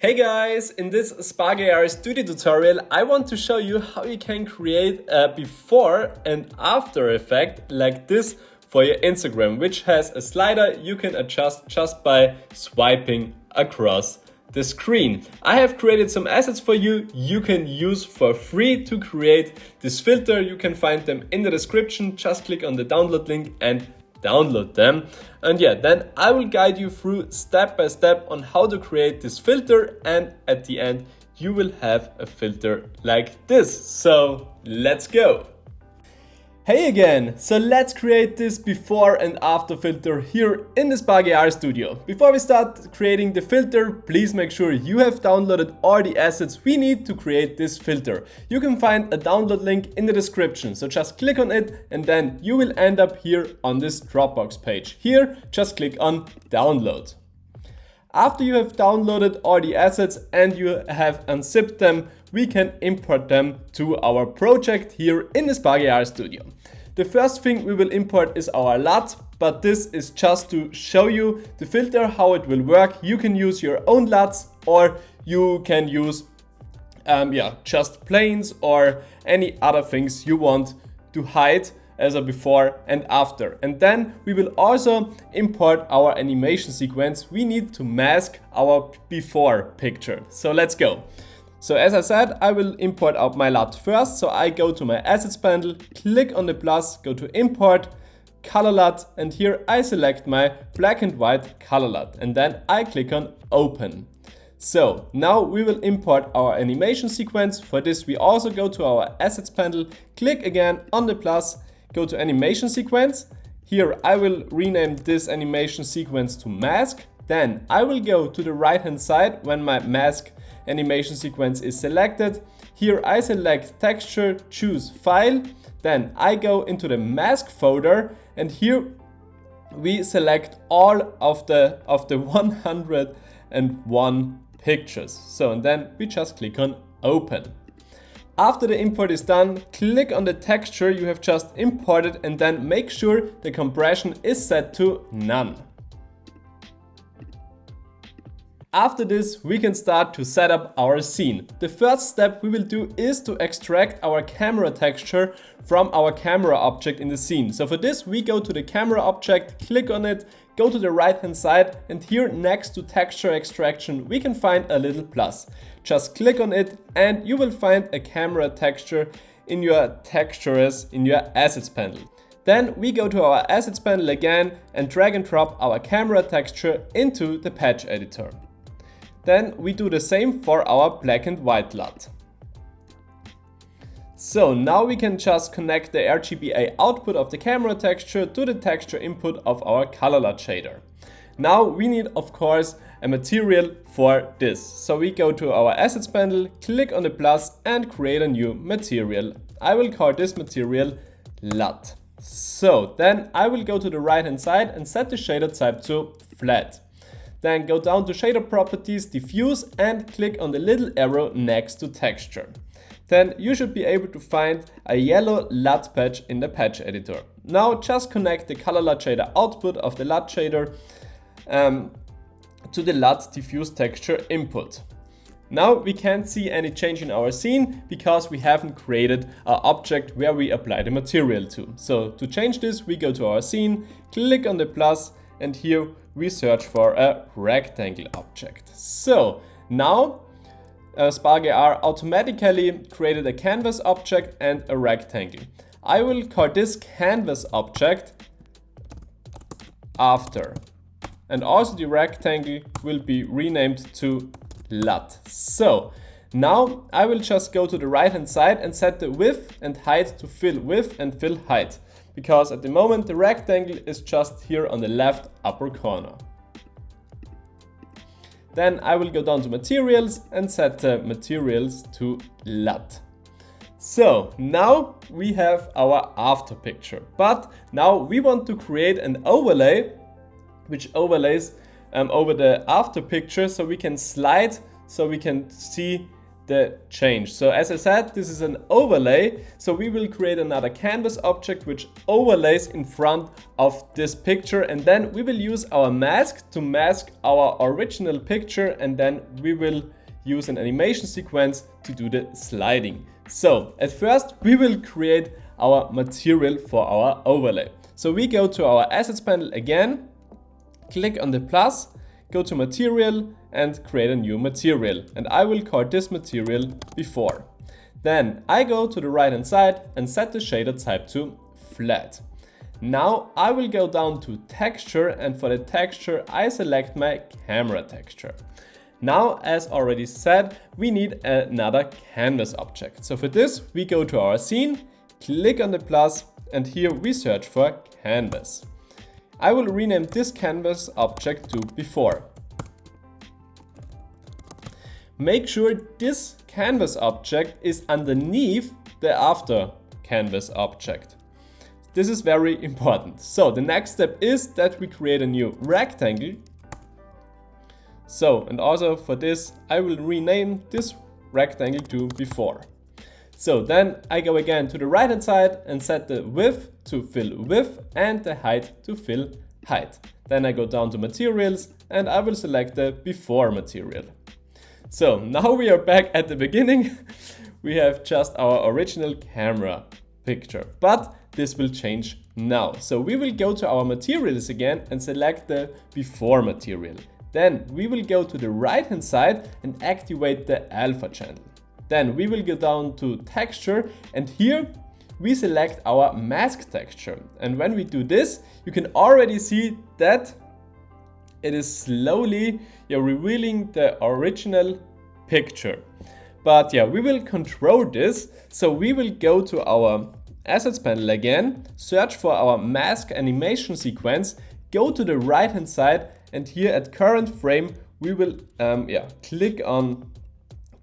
Hey guys, in this Spark AR Studio tutorial I want to show you how you can create a before and after effect like this for your Instagram, which has a slider you can adjust just by swiping across the screen. I have created some assets for you can use for free to create this filter. You can find them in the description. Just click on the download link and download them. And yeah, then I will guide you through step by step on how to create this filter, and at the end you will have a filter like this. So let's go. Hey again, so let's create this before and after filter here in the Spark AR Studio. Before we start creating the filter, please make sure you have downloaded all the assets we need to create this filter. You can find a download link in the description, so just click on it and then you will end up here on this Dropbox page. Here, just click on download. After you have downloaded all the assets and you have unzipped them, we can import them to our project here in the Spark AR Studio. The first thing we will import is our LUT, but this is just to show you the filter, how it will work. You can use your own LUTs, or you can use just planes or any other things you want to hide as a before and after. And then we will also import our animation sequence. We need to mask our before picture. So let's go. So as I said, I will import out my LUT first. So I go to my assets panel, click on the plus, go to import, color LUT, and here I select my black and white color LUT, and then I click on open. So now we will import our animation sequence. For this we also go to our assets panel, click again on the plus, go to animation sequence. Here I will rename this animation sequence to mask. Then I will go to the right hand side when my mask animation sequence is selected. Here I select texture, choose file. Then I go into the mask folder, and here we select all of the 101 pictures. So and then we just click on open. After the import is done, click on the texture you have just imported and then make sure the compression is set to none. After this, we can start to set up our scene. The first step we will do is to extract our camera texture from our camera object in the scene. So for this, we go to the camera object, click on it, go to the right hand side, and here next to texture extraction, we can find a little plus. Just click on it and you will find a camera texture in your textures in your assets panel. Then we go to our assets panel again and drag and drop our camera texture into the patch editor. Then we do the same for our black and white LUT. So now we can just connect the RGBA output of the camera texture to the texture input of our color LUT shader. Now we need, of course, a material for this. So we go to our assets panel, click on the plus and create a new material. I will call this material LUT. So then I will go to the right hand side and set the shader type to flat. Then go down to shader properties, diffuse, and click on the little arrow next to texture. Then you should be able to find a yellow LUT patch in the patch editor. Now just connect the color LUT shader output of the LUT shader to the LUT diffuse texture input. Now we can't see any change in our scene because we haven't created an object where we apply the material to. So to change this, we go to our scene, click on the plus, and here we search for a rectangle object. So now Spark AR automatically created a canvas object and a rectangle. I will call this canvas object after. And also the rectangle will be renamed to LUT. So now I will just go to the right hand side and set the width and height to fill width and fill height, because at the moment the rectangle is just here on the left upper corner. Then I will go down to materials and set the materials to LUT. So now we have our after picture, but now we want to create an overlay which overlays over the after picture, so we can slide, so we can see the change. So as I said, this is an overlay. So we will create another canvas object which overlays in front of this picture, and then we will use our mask to mask our original picture, and then we will use an animation sequence to do the sliding. So at first we will create our material for our overlay. So we go to our assets panel again, click on the plus, go to material and create a new material. And I will call this material before. Then I go to the right hand side and set the shader type to flat. Now I will go down to texture, and for the texture I select my camera texture. Now, as already said, we need another canvas object. So for this we go to our scene, click on the plus, and here we search for canvas. I will rename this canvas object to before. Make sure this canvas object is underneath the after canvas object. This is very important. So the next step is that we create a new rectangle. So, and also for this, I will rename this rectangle to before. So then I go again to the right hand side and set the width to fill width and the height to fill height. Then I go down to materials and I will select the before material. So now we are back at the beginning. We have just our original camera picture, but this will change now. So we will go to our materials again and select the before material. Then we will go to the right hand side and activate the alpha channel. Then we will go down to texture, and here we select our mask texture. And when we do this, you can already see that it is slowly revealing the original picture. But yeah, we will control this. So we will go to our assets panel again, search for our mask animation sequence, go to the right hand side, and here at current frame we will click on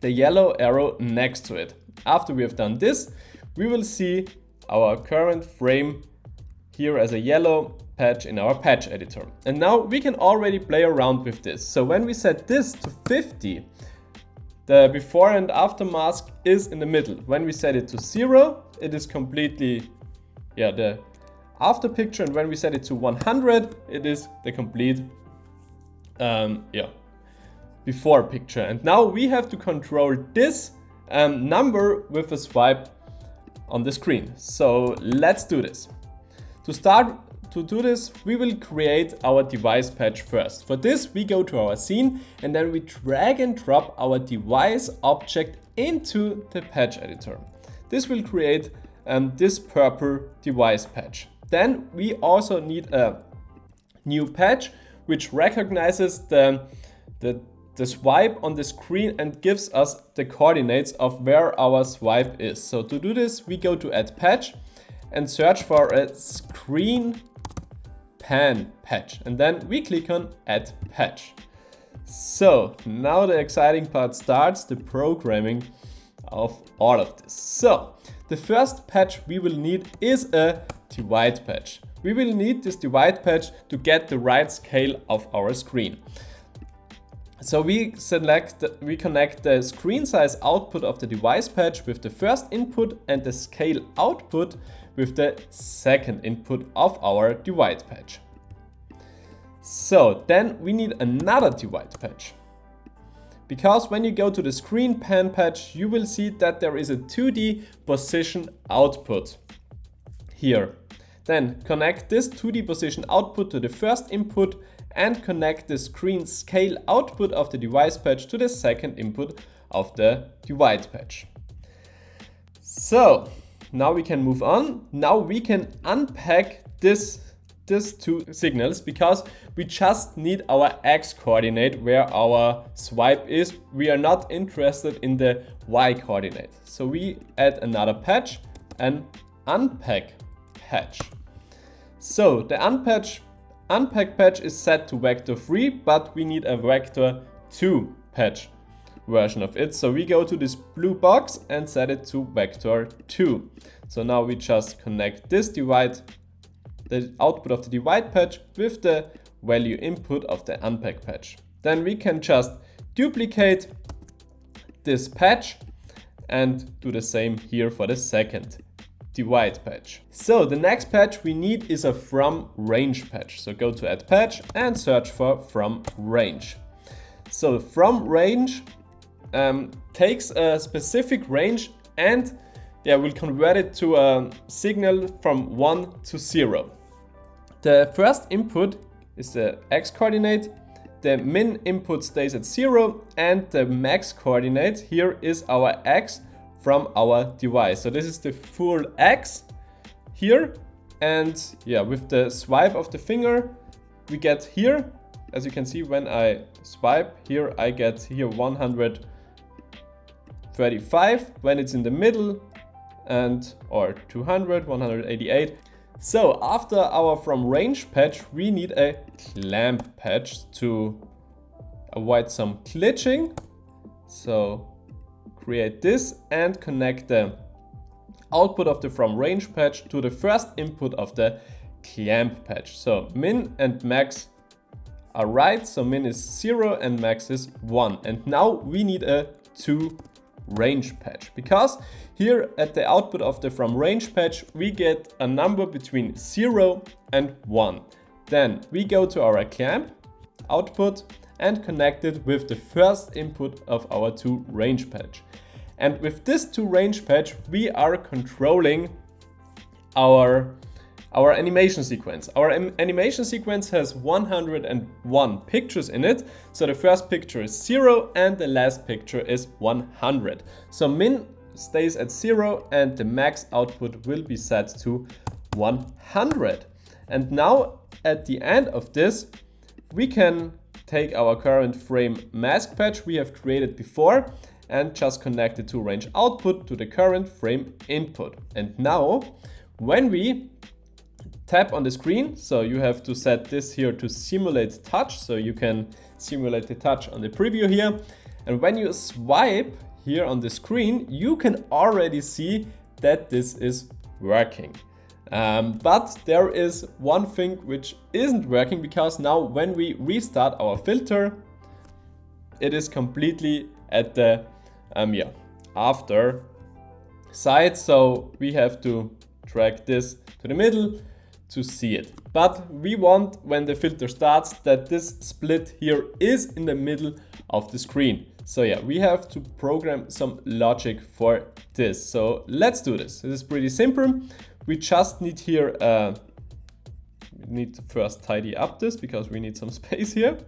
the yellow arrow next to it. After we have done this, we will see our current frame here as a yellow patch in our patch editor. And now we can already play around with this. So when we set this to 50, the before and after mask is in the middle. When we set it to 0, it is completely the after picture, and when we set it to 100, it is the complete before picture. And now we have to control this number with a swipe on the screen. So let's do this. To do this, we will create our device patch first. For this, we go to our scene and then we drag and drop our device object into the patch editor. This will create this purple device patch. Then we also need a new patch which recognizes the swipe on the screen and gives us the coordinates of where our swipe is. So to do this, we go to add patch and search for a screen pan patch, and then we click on add patch. So now the exciting part starts, the programming of all of this. So the first patch we will need is a divide patch. We will need this divide patch to get the right scale of our screen. So we connect the screen size output of the device patch with the first input and the scale output with the second input of our divide patch. So then we need another divide patch. Because when you go to the screen pan patch, you will see that there is a 2D position output here. Then connect this 2D position output to the first input and connect the screen scale output of the device patch to the second input of the divide patch. So now we can move on. Now we can unpack these two signals because we just need our X coordinate where our swipe is. We are not interested in the Y coordinate. So we add another patch, an unpack patch. So the unpack patch is set to vector 3, but we need a vector 2 patch version of it. So we go to this blue box and set it to vector 2. So now we just connect this the output of the divide patch with the value input of the unpack patch. Then we can just duplicate this patch and do the same here for the second divide patch. So the next patch we need is a from range patch. So go to add patch and search for from range. So from range takes a specific range and we'll convert it to a signal from 1 to 0. The first input is the x coordinate, the min input stays at 0, and the max coordinate here is our x from our device. So this is the full x here, and with the swipe of the finger we get here, as you can see when I swipe here, I get here 135 when it's in the middle, and or 200, 188. So after our from range patch we need a clamp patch to avoid some glitching. So create this and connect the output of the from range patch to the first input of the clamp patch. So min and max are right, so min is 0 and max is 1. And now we need a to range patch, because here at the output of the from range patch we get a number between 0 and 1. Then we go to our clamp output and connect it with the first input of our to range patch. And with this to range patch we are controlling our animation sequence. Our animation sequence has 101 pictures in it. So the first picture is 0 and the last picture is 100. So min stays at 0 and the max output will be set to 100. And now at the end of this we can take our current frame mask patch we have created before and just connect the to range output to the current frame input. And now when we tap on the screen, so you have to set this here to simulate touch, so you can simulate the touch on the preview here. And when you swipe here on the screen, you can already see that this is working. But there is one thing which isn't working, because now when we restart our filter, it is completely at the after side. So we have to drag this to the middle to see it. But we want, when the filter starts, that this split here is in the middle of the screen. So we have to program some logic for this. So let's do this. This is pretty simple. We just need here, we need to first tidy up this because we need some space here.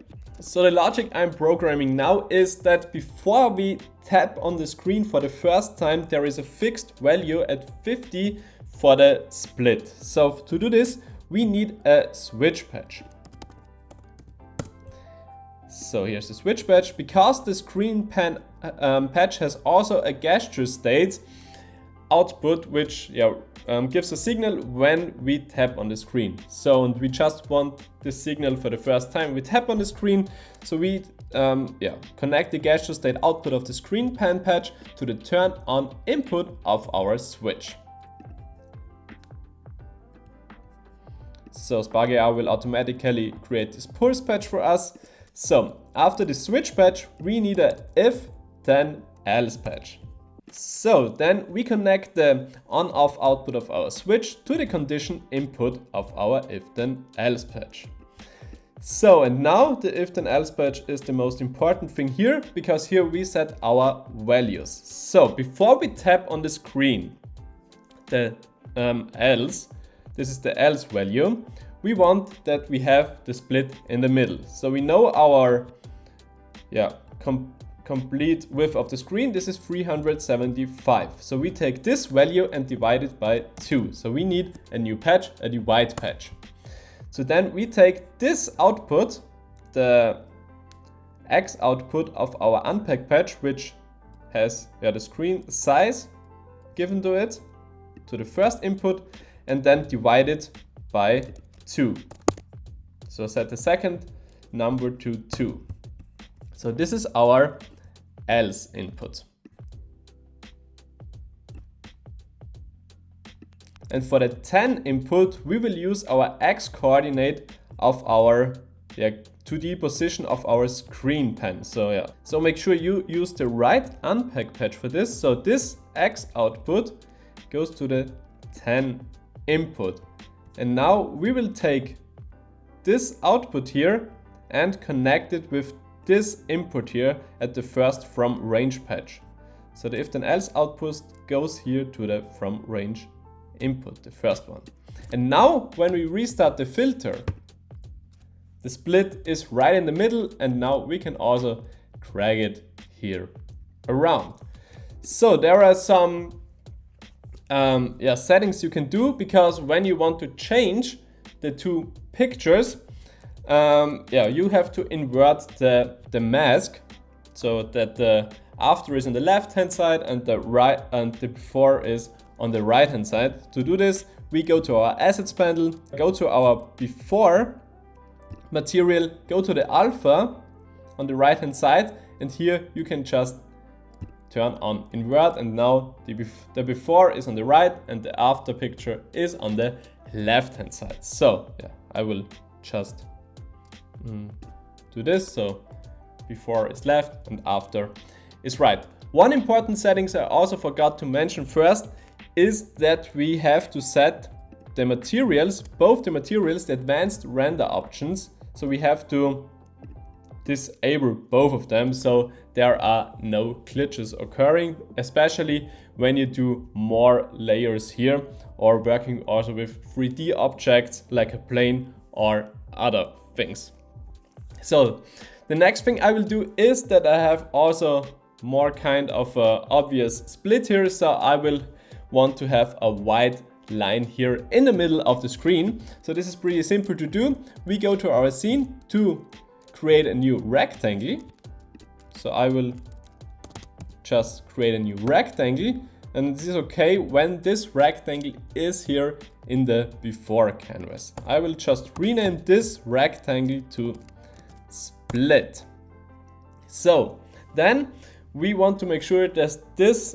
So the logic I'm programming now is that before we tap on the screen for the first time, there is a fixed value at 50 for the split. So to do this, we need a switch patch. So here's the switch patch. Because the screen patch has also a gesture state output, which gives a signal when we tap on the screen. So, and we just want this signal for the first time we tap on the screen. So we connect the gesture state output of the screen pan patch to the turn on input of our switch. So Spark AR will automatically create this pulse patch for us. So after the switch patch, we need a if then else patch. So then we connect the on-off output of our switch to the condition input of our if then else patch. So, and now the if then else patch is the most important thing here, because here we set our values. So before we tap on the screen, the else, this is the else value, we want that we have the split in the middle. So we know our complete width of the screen, this is 375. So we take this value and divide it by 2. So we need a new patch, a divide patch. So then we take this output, the X output of our unpack patch, which has the screen size given to it, to the first input, and then divide it by 2. So set the second number to 2. So this is our else input. And for the 10 input, we will use our X coordinate of our 2D position of our screen pen. So yeah, so make sure you use the right unpack patch for this. So this X output goes to the 10 input. And now we will take this output here and connect it with this input here at the first from range patch. So the if then else output goes here to the from range input, the first one. And now when we restart the filter, the split is right in the middle, and now we can also drag it here around. So there are some settings you can do, because when you want to change the two pictures, you have to invert the mask so that the after is on the left hand side and the right and the before is on the right hand side. To do this, we go to our assets panel, go to our before material, go to the alpha on the right hand side, and here you can just turn on invert, and now the before is on the right and the after picture is on the left hand side. So yeah, I will just do this. So before is left and after is right. One important settings I also forgot to mention first is that we have to set the materials, both the materials, the advanced render options. So we have to disable both of them so there are no glitches occurring, especially when you do more layers here or working also with 3D objects like a plane or other things. So the next thing I will do is that I have also more kind of a obvious split here. So I will want to have a white line here in the middle of the screen. So this is pretty simple to do. We go to our scene to create a new rectangle. So I will just create a new rectangle, and this is okay when this rectangle is here in the before canvas. I will just rename this rectangle to split. So then we want to make sure that this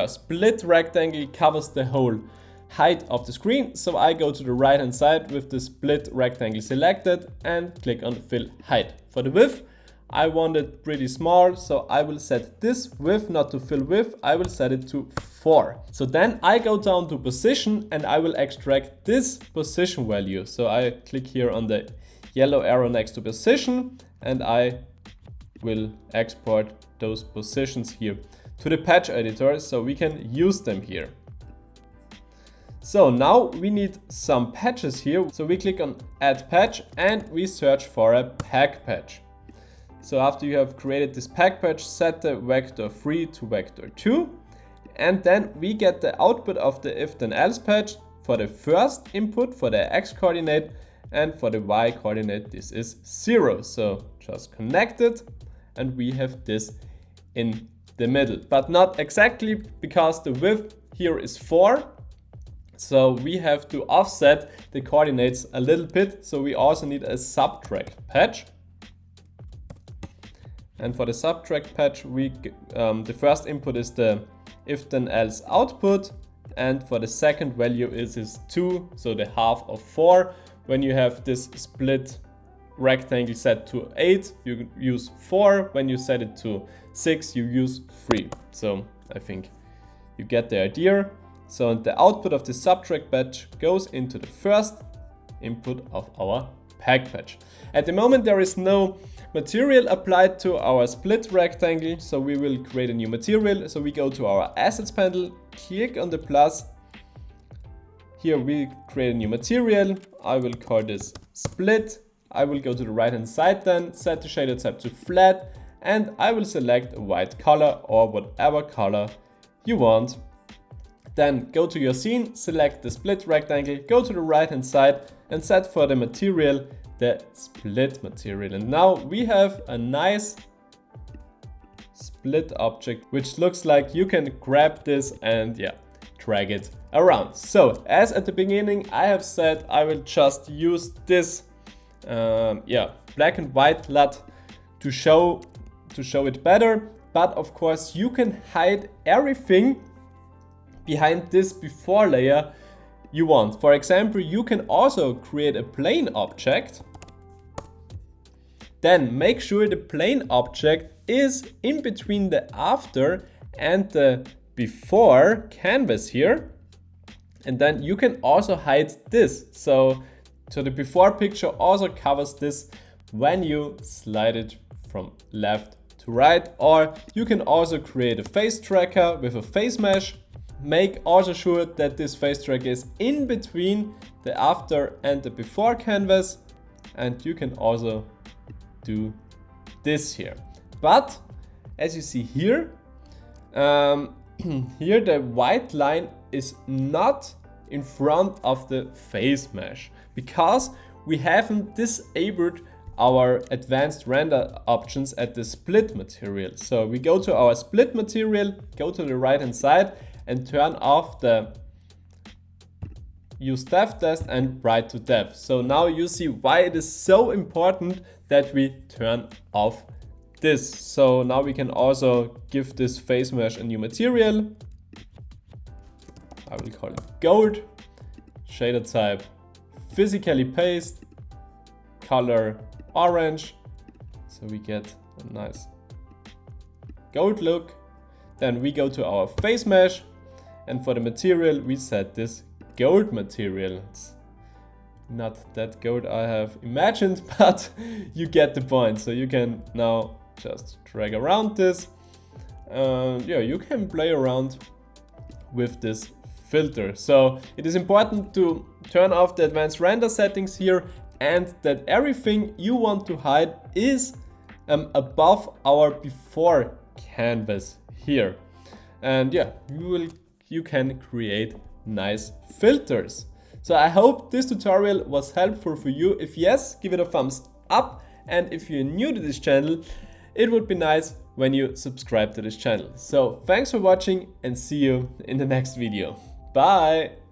split rectangle covers the whole height of the screen. So I go to the right hand side with the split rectangle selected and click on fill height. For the width, I want it pretty small, so I will set this width, not to fill width, I will set it to 4. So then I go down to position and I will extract this position value. So I click here on the yellow arrow next to position and I will export those positions here to the patch editor so we can use them here. So now we need some patches here. So we click on add patch and we search for a pack patch. So after you have created this pack patch, set the vector 3 to vector 2. And then we get the output of the if then else patch for the first input for the x coordinate, and for the y coordinate this is 0. So just connect it and we have this in the middle, but not exactly because the width here is 4. So we have to offset the coordinates a little bit. So we also need a subtract patch. And for the subtract patch, the first input is the if then else output. And for the second value is 2, so the half of 4. When you have this split rectangle set to 8, you use 4. When you set it to 6, you use 3. So I think you get the idea. So the output of the subtract patch goes into the first input of our pack patch. At the moment there is no material applied to our split rectangle, so we will create a new material. So we go to our assets panel, click on the plus. Here we create a new material. I will call this split. I will go to the right hand side then, set the shaded type to flat, and I will select a white color or whatever color you want. Then go to your scene, select the split rectangle, go to the right hand side and set for the material the split material. And now we have a nice split object, which looks like you can grab this and drag it around. So as at the beginning I have said, I will just use this black and white LUT to show it better. But of course you can hide everything behind this before layer you want. For example, you can also create a plane object Then make sure the plane object is in between the after and the before canvas here. And then you can also hide this. So the before picture also covers this when you slide it from left to right. Or you can also create a face tracker with a face mesh. Make also sure that this face tracker is in between the after and the before canvas. And you can also do this here. But as you see here, here the white line is not in front of the face mesh because we haven't disabled our advanced render options at the split material. So we go to our split material, go to the right hand side and turn off the use dev test and write to dev. So now you see why it is so important that we turn off this. So now we can also give this face mesh a new material. I will call it gold, shader type physically paste, color orange, so we get a nice gold look. Then we go to our face mesh, and for the material we set this gold material. It's not that gold I have imagined, but you get the point. So you can now just drag around this. Yeah, you can play around with this filter. So it is important to turn off the advanced render settings here and that everything you want to hide is above our before canvas here. And yeah, you can create nice filters. So I hope this tutorial was helpful for you. If yes, give it a thumbs up. And if you're new to this channel, it would be nice when you subscribe to this channel. So thanks for watching and see you in the next video. Bye!